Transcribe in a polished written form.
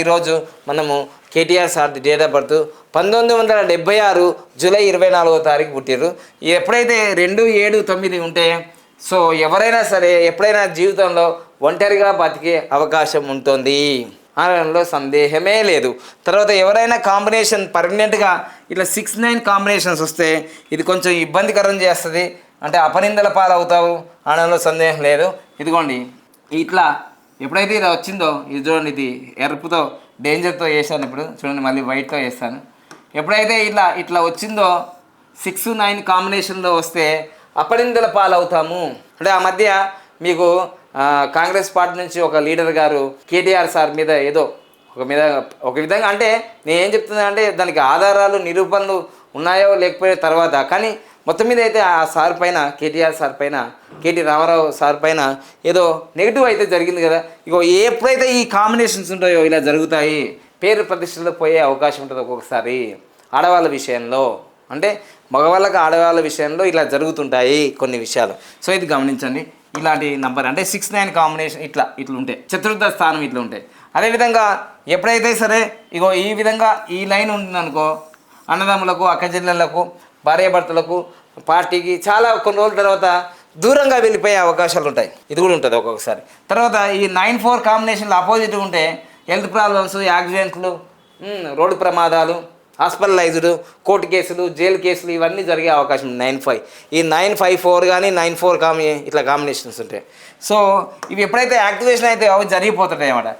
ఈరోజు మనము KTR sir date of birth 1976 July 24వ తారీఖు పుట్టారు. ఎప్పుడైతే 2-7-9 ఉంటే సో ఎవరైనా సరే ఎప్పుడైనా జీవితంలో ఒంటరిగా బతికే అవకాశం ఉంటుంది అనడంలో సందేహమే లేదు. తర్వాత ఎవరైనా కాంబినేషన్ పర్మనెంట్గా ఇట్లా 6-9 కాంబినేషన్స్ వస్తే ఇది కొంచెం ఇబ్బందికరం చేస్తుంది, అంటే అపనిందల పాలవుతావు అనడంలో సందేహం లేదు. ఇదిగోండి ఇట్లా ఎప్పుడైతే ఇది వచ్చిందో ఇది చూడండి, ఇది ఎరుపుతో డేంజర్తో వేసాను, ఇప్పుడు చూడండి మళ్ళీ వైట్తో వేస్తాను. ఎప్పుడైతే ఇట్లా వచ్చిందో 6-9 కాంబినేషన్లో వస్తే అపనిందల పాలవుతాము. అంటే ఆ మధ్య మీకు కాంగ్రెస్ పార్టీ నుంచి ఒక లీడర్ గారు కేటీఆర్ సార్ మీద ఏదో ఒక విధంగా, అంటే నేనేం చెప్తున్నా అంటే దానికి ఆధారాలు నిరూపణలు ఉన్నాయో లేకపోయే తర్వాత, కానీ మొత్తం మీద అయితే ఆ సార్ పైన కేటీఆర్ సార్ పైన కేటీ రామారావు సార్ పైన ఏదో నెగిటివ్ అయితే జరిగింది కదా. ఇగో ఎప్పుడైతే ఈ కాంబినేషన్స్ ఉంటాయో ఇలా జరుగుతాయి, పేరు ప్రతిష్టలో పోయే అవకాశం ఉంటుంది ఒక్కొక్కసారి ఆడవాళ్ళ విషయంలో, అంటే మగవాళ్ళకి ఆడవాళ్ళ విషయంలో ఇలా జరుగుతుంటాయి కొన్ని విషయాలు. సో ఇది గమనించండి. ఇలాంటి నంబర్ అంటే 6-9 కాంబినేషన్ ఇట్లా ఉంటాయి, చతుర్థ స్థానం ఇట్లా ఉంటాయి. అదేవిధంగా ఎప్పుడైతే సరే ఇగో ఈ విధంగా ఈ లైన్ ఉంటుందనుకో, అన్నదమ్ములకు అక్కచెల్లెళ్ళకు భార్యాభర్తలకు పార్టీకి చాలా కొన్ని రోజుల తర్వాత దూరంగా వెళ్ళిపోయే అవకాశాలు ఉంటాయి. ఇది కూడా ఉంటుంది ఒక్కొక్కసారి. తర్వాత ఈ 9-4 కాంబినేషన్లో ఆపోజిట్ ఉంటే హెల్త్ ప్రాబ్లమ్స్, యాక్సిడెంట్లు, రోడ్డు ప్రమాదాలు, హాస్పిటలైజ్డ్, కోర్టు కేసులు, జైలు కేసులు ఇవన్నీ జరిగే అవకాశం ఉంది. 9-5 ఈ 9-5-4 కానీ 9-4 ఇట్లా కాంబినేషన్స్ ఉంటాయి. సో ఇవి ఎప్పుడైతే యాక్టివేషన్ అయితే అవి జరిగిపోతుంటాయి అన్నమాట.